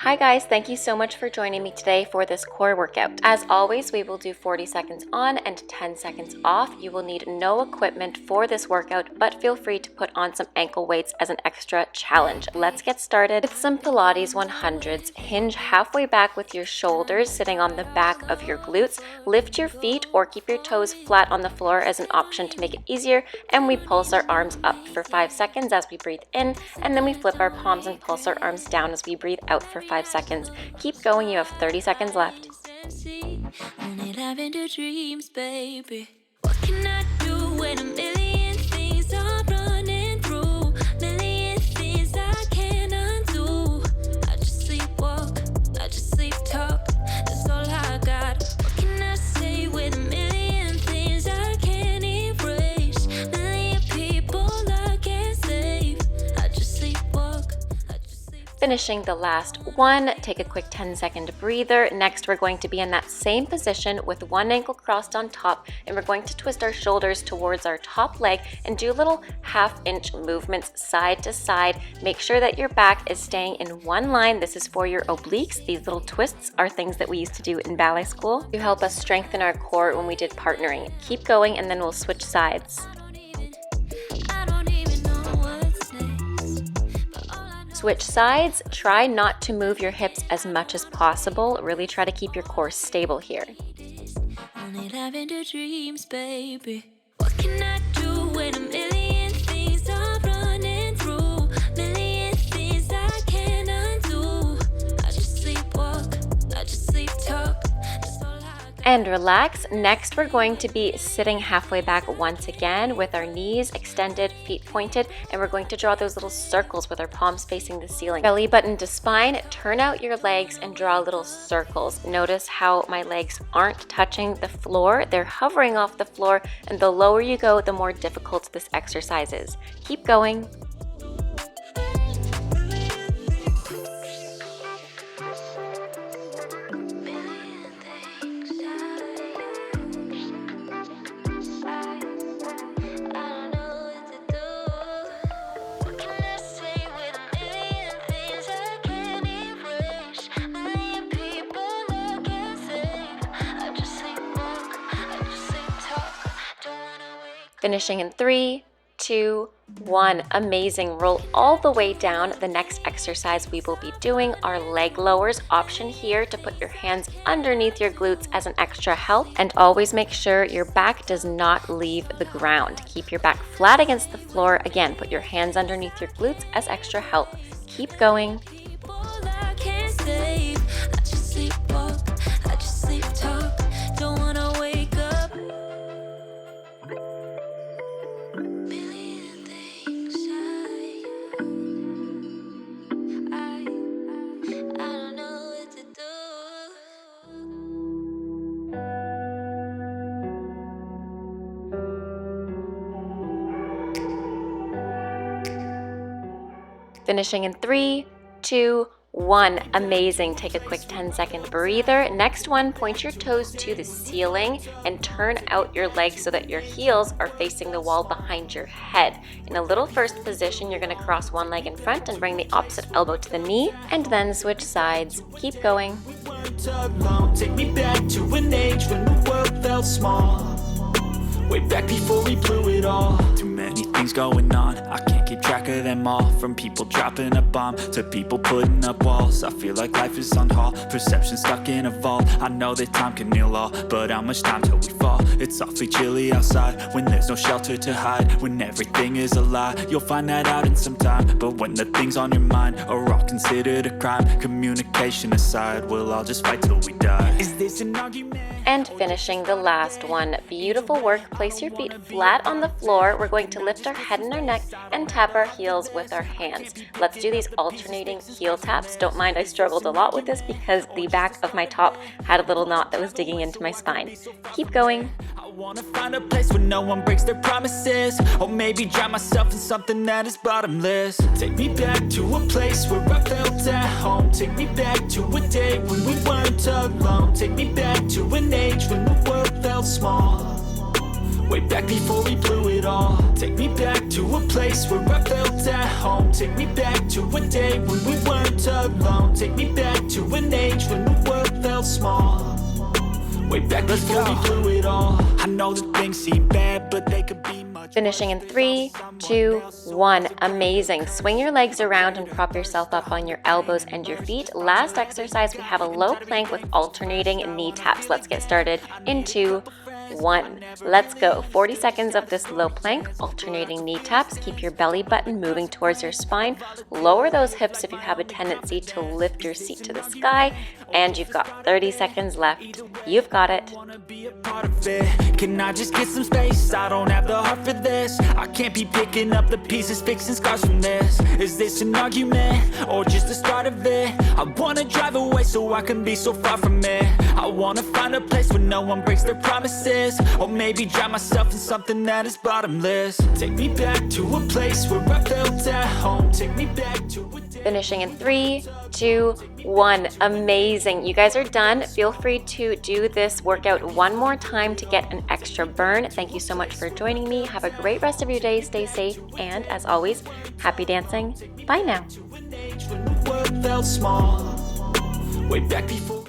Hi guys, thank you so much for joining me today for this core workout. As always, we will do 40 seconds on and 10 seconds off. You will need no equipment for this workout, but feel free to put on some ankle weights as an extra challenge. Let's get started with some Pilates 100s. Hinge halfway back with your shoulders sitting on the back of your glutes. Lift your feet or keep your toes flat on the floor as an option to make it easier, and we pulse our arms up for 5 seconds as we breathe in, and then we flip our palms and pulse our arms down as we breathe out for 5 seconds. Keep going, you have 30 seconds left. What can I do when a million things are running through? Million things I can't undo. I just sleepwalk, I just sleep talk. That's all I got. What can I say with a million things I can't erase? Million people I can't save. I just sleepwalk. Finishing the last one, take a quick 10-second breather. Next, we're going to be in that same position with one ankle crossed on top, and we're going to twist our shoulders towards our top leg and do little half-inch movements side to side. Make sure that your back is staying in one line. This is for your obliques. These little twists are things that we used to do in ballet school to help us strengthen our core when we did partnering. Keep going, and then we'll switch sides. Switch sides. Try not to move your hips as much as possible. Really try to keep your core stable here. Only lavender dreams, baby. What can I do when a million things are running through? Million things I can't undo. I just sleepwalk, I just sleep talk. And relax. Next, we're going to be sitting halfway back once again with our knees extended, feet pointed, and we're going to draw those little circles with our palms facing the ceiling. Belly button to spine, turn out your legs and draw little circles. Notice how my legs aren't touching the floor. They're hovering off the floor, and the lower you go, the more difficult this exercise is. Keep going. Finishing in 3, 2, 1. Amazing. Roll all the way down. The next exercise we will be doing are leg lowers. Option here to put your hands underneath your glutes as an extra help, and always make sure your back does not leave the ground. Keep your back flat against the floor. Again, put your hands underneath your glutes as extra help. Keep going. Finishing in 3, 2, 1. Amazing. Take a quick 10-second breather. Next one, point your toes to the ceiling and turn out your legs so that your heels are facing the wall behind your head. In a little first position, you're going to cross one leg in front and bring the opposite elbow to the knee, and then switch sides. Keep going. Take me back to an age when the world felt small. Way back before we blew it all. Too many things going on, I can't keep track of them all. From people dropping a bomb to people putting up walls. I feel like life is on hold, perception stuck in a vault. I know that time can heal all, but how much time till we fall? It's awfully chilly outside when there's no shelter to hide. When everything is a lie, you'll find that out in some time. But when the things on your mind are all considered a crime, communication aside, we'll all just fight till we die. Is this an argument? And finishing the last one. Beautiful work. Place your feet flat on the floor. We're going to lift our head and our neck and tap our heels with our hands. Let's do these alternating heel taps. Don't mind, I struggled a lot with this because the back of my top had a little knot that was digging into my spine. Keep going. I wanna find a place where no one breaks their promises, or maybe drown myself in something that is bottomless. Take me back to a place where I felt at home. Take me back to a day when we weren't alone. Take me back to an age when the world felt small. Way back before we blew it all. Take me back to a place where I felt at home. Take me back to a day when we weren't alone. Take me back an age when the world felt small. Way back before we blew it all. I know that things seem bad, but they could be much. Finishing in 3, 2, 1. Amazing. Swing your legs around and prop yourself up on your elbows and your feet. Last exercise, we have a low plank with alternating knee taps. Let's get started in 2, 1. Let's go. 40 seconds of this low plank, alternating knee taps. Keep your belly button moving towards your spine. Lower those hips if you have a tendency to lift your seat to the sky. And you've got 30 seconds left. You've got it. Wanna be a part of it. Can I just get some space? I don't have the heart for this. I can't be picking up the pieces, fixing scars from this. Is this an argument or just the start of it? I wanna drive away so I can be so far from it. I wanna find a place where no one breaks their promises, or maybe drown myself in something that is bottomless. Take me back to a place where I felt at home. Take me back to a day. Finishing in 3, 2, 1. Amazing. You guys are done. Feel free to do this workout one more time to get an extra burn. Thank you so much for joining me. Have a great rest of your day. Stay safe. And as always, happy dancing. Bye now. When the world felt small. Way back before